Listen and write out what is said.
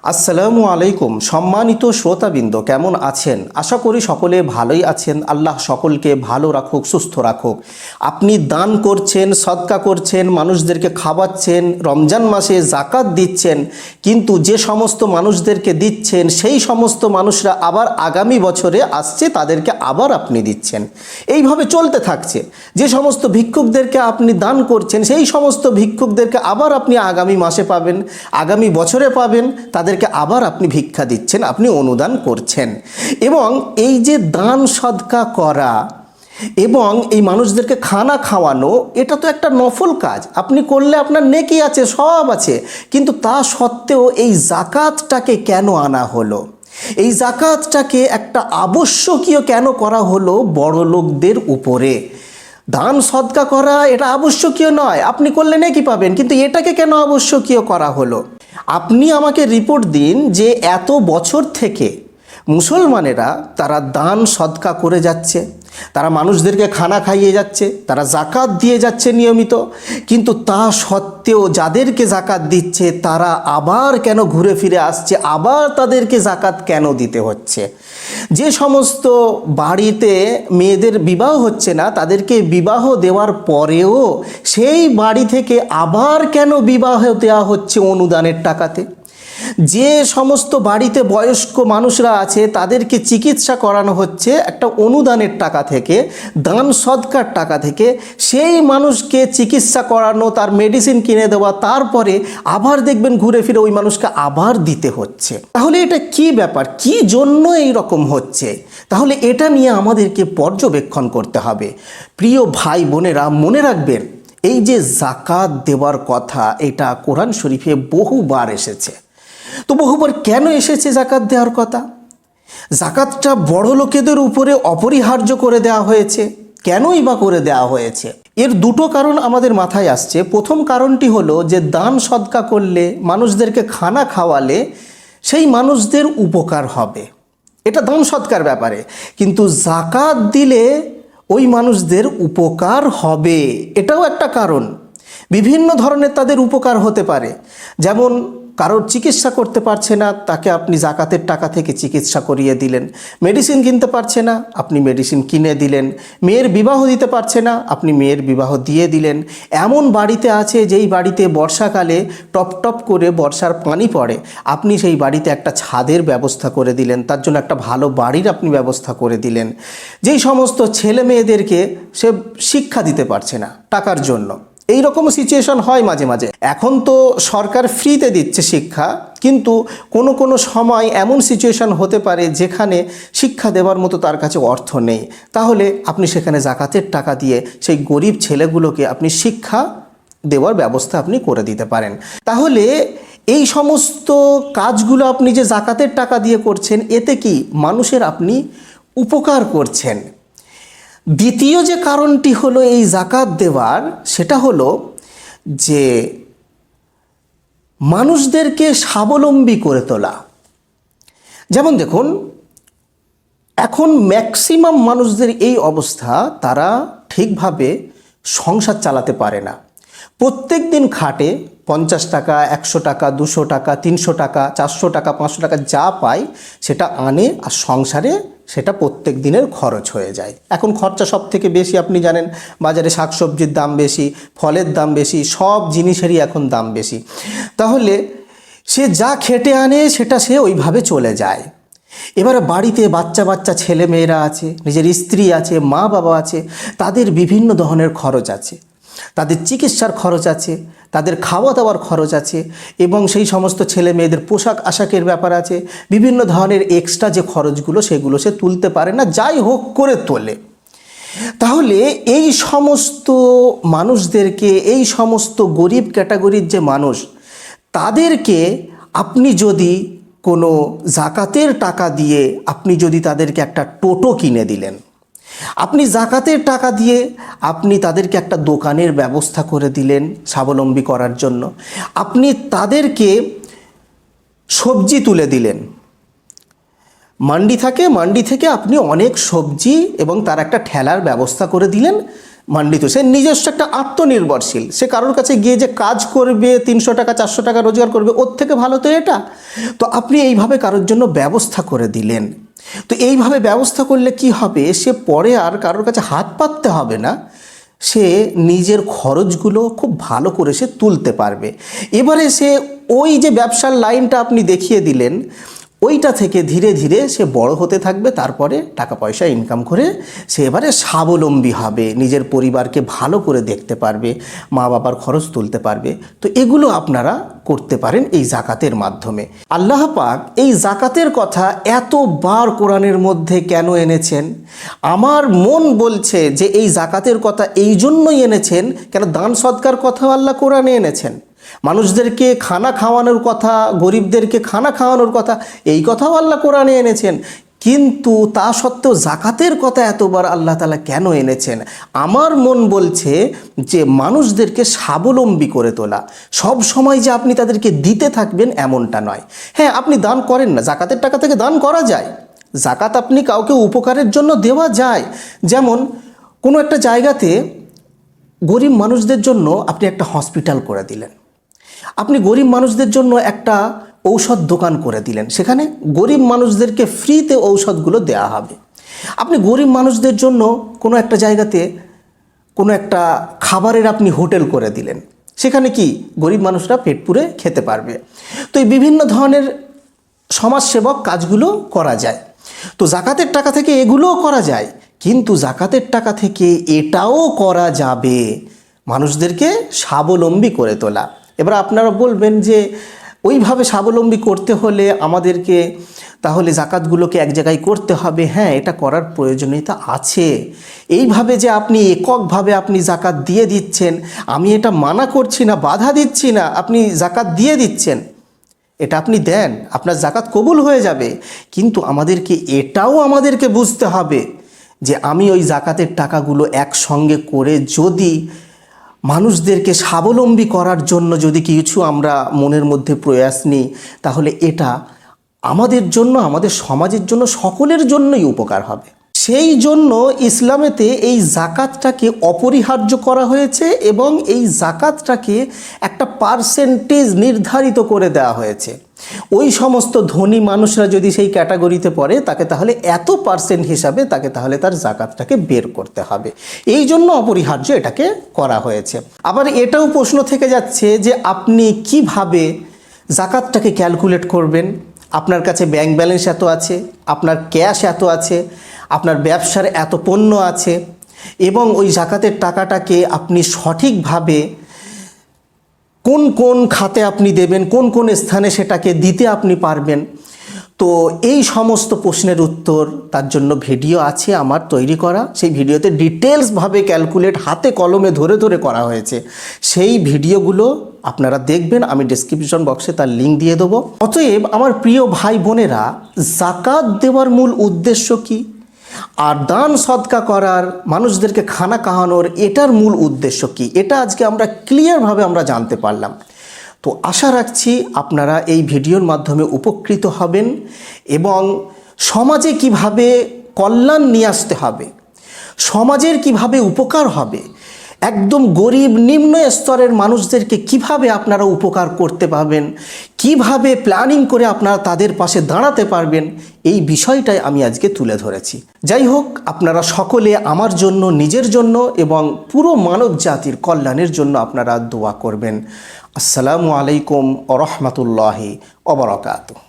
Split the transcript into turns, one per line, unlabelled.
আসসালামু আলাইকুম। সম্মানিত শ্রোতাবৃন্দ, কেমন আছেন? আশা করি সকলে ভালোই আছেন। আল্লাহ সকলকে ভালো রাখুক, সুস্থ রাখুক। আপনি দান করছেন, সদকা করছেন, মানুষদেরকে খাওয়াচ্ছেন, রমজান মাসে জাকাত দিচ্ছেন, কিন্তু যে সমস্ত মানুষদেরকে দিচ্ছেন সেই সমস্ত মানুষরা আবার আগামী বছরে আসছে, তাদেরকে আবার আপনি দিচ্ছেন। এইভাবে চলতে থাকছে। যে সমস্ত ভিক্ষুকদেরকে আপনি দান করছেন সেই সমস্ত ভিক্ষুকদেরকে আবার আপনি আগামী মাসে পাবেন, আগামী বছরে পাবেন, তাদেরকে আবার আপনি ভিক্ষা দিচ্ছেন, আপনি অনুদান করছেন। এবং এই যে দান সদকা করা এবং এই মানুষদেরকে খানা খাওয়ানো, এটা তো একটা নফল কাজ। আপনি করলে আপনার নেকি আছে, সব আছে, কিন্তু তা সত্ত্বেও এই জাকাতটাকে কেন আনা হলো? এই জাকাতটাকে একটা আবশ্যকীয় কেন করা হলো বড় লোকদের উপরে? দান সদকা করা এটা আবশ্যকীয় নয়, আপনি করলে নেকি পাবেন, কিন্তু এটাকে কেন আবশ্যকীয় করা হলো? আপনি আমাকে রিপোর্ট দিন যে এত বছর থেকে মুসলমানেরা তারা দান সদকা করে যাচ্ছে, তারা মানুষদেরকে খানা খাইয়ে যাচ্ছে, তারা জাকাত দিয়ে যাচ্ছে নিয়মিত, কিন্তু তা সত্ত্বেও যাদেরকে জাকাত দিচ্ছে তারা আবার কেন ঘুরে ফিরে আসছে, আবার তাদেরকে জাকাত কেন দিতে হচ্ছে? যে সমস্ত বাড়িতে মেয়েদের বিবাহ হচ্ছে না, তাদেরকে বিবাহ দেওয়ার পরেও সেই বাড়ি থেকে আবার কেন বিবাহ দেওয়া হচ্ছে অনুদানের টাকাতে? যে সমস্ত বাড়িতে বয়স্ক মানুষরা আছে তাদেরকে চিকিৎসা করানো হচ্ছে একটা অনুদানের টাকা থেকে, দান সদকার টাকা থেকে, সেই মানুষকে চিকিৎসা করানো, তার মেডিসিন কিনে দেওয়া, তারপরে আবার দেখবেন ঘুরে ফিরে ওই মানুষকে আবার দিতে হচ্ছে। তাহলে এটা কি ব্যাপার? কি জন্য এই রকম হচ্ছে? তাহলে এটা নিয়ে আমাদেরকে পর্যবেক্ষণ করতে হবে। প্রিয় ভাই বোনেরা, মনে রাখবেন, এই যে জাকাত দেওয়ার কথা, এটা কোরআন শরীফে বহুবার এসেছে। তো বহুবার কেন এসেছে জাকাত দেওয়ার কথা? জাকাতটা বড় লোকেদের উপরে অপরিহার্য করে দেওয়া হয়েছে। কেনই বা করে দেওয়া হয়েছে? এর দুটো কারণ আমাদের মাথায় আসছে। প্রথম কারণটি হলো যে দান সদকা করলে, মানুষদেরকে খানা খাওয়ালে সেই মানুষদের উপকার হবে, এটা দান সদকার ব্যাপারে। কিন্তু জাকাত দিলে ওই মানুষদের উপকার হবে, এটাও একটা কারণ। বিভিন্ন ধরনের তাদের উপকার হতে পারে। যেমন কারোর চিকিৎসা করতে পারছে না, তাকে আপনি জাকাতের টাকা থেকে চিকিৎসা করিয়ে দিলেন। মেডিসিন কিনতে পারছে না, আপনি মেডিসিন কিনে দিলেন। মেয়ের বিবাহ দিতে পারছে না, আপনি মেয়ের বিবাহ দিয়ে দিলেন। এমন বাড়িতে আছে যেই বাড়িতে বর্ষাকালে টপ টপ করে বর্ষার পানি পড়ে, আপনি সেই বাড়িতে একটা ছাদের ব্যবস্থা করে দিলেন, তার জন্য একটা ভালো বাড়ির আপনি ব্যবস্থা করে দিলেন। যেই সমস্ত ছেলে মেয়েদেরকে সে শিক্ষা দিতে পারছে না টাকার জন্য, এই রকম সিচুয়েশন হয় মাঝে মাঝে। এখন তো সরকার ফ্রিতে দিচ্ছে শিক্ষা, কিন্তু কোনো কোনো সময় এমন সিচুয়েশন হতে পারে যেখানে শিক্ষা দেওয়ার মতো তার কাছে অর্থ নেই। তাহলে আপনি সেখানে জাকাতের টাকা দিয়ে সেই গরিব ছেলেগুলোকে আপনি শিক্ষা দেওয়ার ব্যবস্থা আপনি করে দিতে পারেন। তাহলে এই সমস্ত কাজগুলো আপনি যে জাকাতের টাকা দিয়ে করছেন, এতে কি মানুষের আপনি উপকার করছেন। দ্বিতীয় যে কারণটি হলো এই জাকাত দেওয়ার, সেটা হলো যে মানুষদেরকে স্বাবলম্বী করে তোলা। যেমন দেখুন, এখন ম্যাক্সিমাম মানুষদের এই অবস্থা, তারা ঠিকভাবে সংসার চালাতে পারে না। প্রত্যেক দিন খাটে, 50 টাকা, 100 টাকা, 200 টাকা, 300 টাকা, 400 টাকা, 500 টাকা যা পায় সেটা আনে, আর সংসারে সেটা প্রত্যেক দিনের খরচ হয়ে যায়। এখন খরচা সব থেকে বেশি, আপনি জানেন, বাজারে শাকসবজির দাম বেশি, ফলের দাম বেশি, সব জিনিসেরই এখন দাম বেশি। তাহলে সে যা খেটে আনে সেটা সে ওইভাবে চলে যায়। এবারে বাড়িতে বাচ্চা বাচ্চা ছেলে মেয়েরা আছে, নিজের স্ত্রী আছে, মা বাবা আছে, তাদের বিভিন্ন ধরনের খরচ আছে, তাদের চিকিৎসার খরচ আছে, তাদের খাওয়া দাওয়ার খরচ আছে, এবং সেই সমস্ত ছেলে মেয়েদের পোশাক আশাকের ব্যাপার আছে। বিভিন্ন ধরনের এক্সট্রা যে খরচগুলো, সেগুলো সে তুলতে পারে না, যাই হোক করে তোলে। তাহলে এই সমস্ত মানুষদেরকে, এই সমস্ত গরিব ক্যাটাগরির যে মানুষ, তাদেরকে আপনি যদি কোনো জাকাতের টাকা দিয়ে আপনি যদি তাদেরকে একটা টোটো কিনে দিলেন, আপনি জাকাতের টাকা দিয়ে আপনি তাদেরকে একটা দোকানের ব্যবস্থা করে দিলেন স্বাবলম্বী করার জন্য, আপনি তাদেরকে সবজি তুলে দিলেন, মান্ডি থাকে, মান্ডি থেকে আপনি অনেক সবজি এবং তার একটা ঠেলার ব্যবস্থা করে দিলেন, মান্ডিত, সে নিজস্ব একটা আত্মনির্ভরশীল। সে কারোর কাছে গিয়ে যে কাজ করবে, 300 টাকা 400 টাকা রোজগার করবে, ওর থেকে ভালো তো এটা। তো আপনি এইভাবে কারোর জন্য ব্যবস্থা করে দিলেন। তো এইভাবে ব্যবস্থা করলে কি হবে, সে পরে আর কারোর কাছে হাত পাততে হবে না, সে নিজের খরচগুলো খুব ভালো করে সে তুলতে পারবে। এবারে সে ওই যে ব্যবসার লাইনটা আপনি দেখিয়ে দিলেন, ওইটা থেকে ধীরে ধীরে সে বড় হতে থাকবে, তারপরে টাকা পয়সা ইনকাম করে সে এবারে স্বাবলম্বী হবে, নিজের পরিবারকে ভালো করে দেখতে পারবে, মা বাবার খরচ তুলতে পারবে। তো এগুলো আপনারা করতে পারেন এই জাকাতের মাধ্যমে। আল্লাহ পাক এই জাকাতের কথা এতবার কোরআনের মধ্যে কেন এনেছেন? আমার মন বলছে যে এই জাকাতের কথা এই জন্যই এনেছেন, কেন দান সদকার কথাও আল্লাহ কোরআনে এনেছেন, মানুষদেরকে খানা খাওয়ানোর কথা, গরিবদেরকে খানা খাওয়ানোর কথা, এই কথাও আল্লাহ কোরআনে এনেছেন। কিন্তু তা সত্ত্বেও জাকাতের কথা এতবার আল্লাহ তাআলা কেন এনেছেন? আমার মন বলছে যে মানুষদেরকে স্বাবলম্বী করে তোলা। সব সময় যে আপনি তাদেরকে দিতে থাকবেন এমনটা নয়। হ্যাঁ, আপনি দান করেন না, জাকাতের টাকা থেকে দান করা যায়, জাকাত আপনি কাউকে উপকারের জন্য দেওয়া যায়। যেমন কোনো একটা জায়গাতে গরিব মানুষদের জন্য আপনি একটা হসপিটাল করে দিলেন, আপনি গরিব মানুষদের জন্য একটা ঔষধ দোকান করে দিলেন, সেখানে গরিব মানুষদেরকে ফ্রিতে ঔষধগুলো দেওয়া হবে। আপনি গরিব মানুষদের জন্য কোনো একটা জায়গাতে কোনো একটা খাবারের আপনি হোটেল করে দিলেন, সেখানে কি গরিব মানুষরা পেট পুরে খেতে পারবে। তো এই বিভিন্ন ধরনের সমাজসেবক কাজগুলো করা যায়। তো জাকাতের টাকা থেকে এগুলোও করা যায়, কিন্তু জাকাতের টাকা থেকে এটাও করা যাবে, মানুষদেরকে স্বাবলম্বী করে তোলা। এবার আপনারা বলবেন যে ওইভাবে স্বাবলম্বী করতে হলে আমাদেরকে তাহলে জাকাতগুলোকে এক জায়গায় করতে হবে। হ্যাঁ, এটা করার প্রয়োজনীয়তা আছে। এইভাবে যে আপনি এককভাবে আপনি জাকাত দিয়ে দিচ্ছেন, আমি এটা মানা করছি না, বাধা দিচ্ছি না, আপনি জাকাত দিয়ে দিচ্ছেন, এটা আপনি দেন, আপনার জাকাত কবুল হয়ে যাবে। কিন্তু আমাদেরকে বুঝতে হবে যে আমি ওই জাকাতের টাকাগুলো একসঙ্গে করে যদি মানুষদেরকে স্বাবলম্বী করার জন্য যদি কিছু আমরা মনের মধ্যে প্রয়াস নিই, তাহলে এটা আমাদের জন্য, আমাদের সমাজের জন্য, সকলের জন্যই উপকার হবে। সেই জন্য ইসলামেতে এই জাকাতটাকে অপরিহার্য করা হয়েছে এবং এই জাকাতটাকে একটা পার্সেন্টেজ নির্ধারিত করে দেওয়া হয়েছে। ওই সমস্ত ধনী মানুষরা যদি সেই ক্যাটাগরিতে পড়ে, তাকে তাহলে এত পার্সেন্ট হিসাবে তাকে তাহলে তার জাকাতটাকে বের করতে হবে। এই জন্য অপরিহার্য এটাকে করা হয়েছে। আবার এটাও প্রশ্ন থেকে যাচ্ছে যে আপনি কিভাবে জাকাতটাকে ক্যালকুলেট করবেন? আপনার কাছে ব্যাংক ব্যালেন্স এত আছে, আপনার ক্যাশ এত আছে, আপনার ব্যবসার এত পণ্য আছে, এবং ওই জাকাতের টাকাটাকে আপনি সঠিকভাবে কোন কোন খাতে আপনি দেবেন, কোন কোন স্থানে সেটাকে দিতে আপনি পারবেন। তো এই সমস্ত প্রশ্নের উত্তর তার জন্য ভিডিও আছে আমার তৈরি করা। সেই ভিডিওতে ডিটেলসভাবে ক্যালকুলেট হাতে কলমে ধরে ধরে করা হয়েছে। সেই ভিডিওগুলো আপনারা দেখবেন, আমি ডেসক্রিপশন বক্সে তার লিঙ্ক দিয়ে দেবো। অতএব আমার প্রিয় ভাই বোনেরা, জাকাত দেওয়ার মূল উদ্দেশ্য কি, আর দান সদকা করার, মানুষদেরকে খানা খাওয়ানোর, এটার মূল উদ্দেশ্য কি, এটা আজকে আমরা ক্লিয়ারভাবে আমরা জানতে পারলাম। তো আশা রাখছি আপনারা এই ভিডিওর মাধ্যমে উপকৃত হবেন এবং সমাজে কিভাবে কল্যাণ নিয়ে আসতে হবে, সমাজের কিভাবে উপকার হবে, একদম গরিব নিম্ন স্তরের মানুষদেরকে কিভাবে আপনারা উপকার করতে পারবেন, কিভাবে প্ল্যানিং করে আপনারা তাদের পাশে দাঁড়াতে পারবেন, এই বিষয়টাই আমি আজকে তুলে ধরেছি। যাই হোক, আপনারা সকলে আমার জন্য, নিজের জন্য এবং পুরো মানব জাতির কল্যাণের জন্য আপনারা দোয়া করবেন। আসসালামু আলাইকুম ওয়া রাহমাতুল্লাহি ওয়া বারাকাতুহু।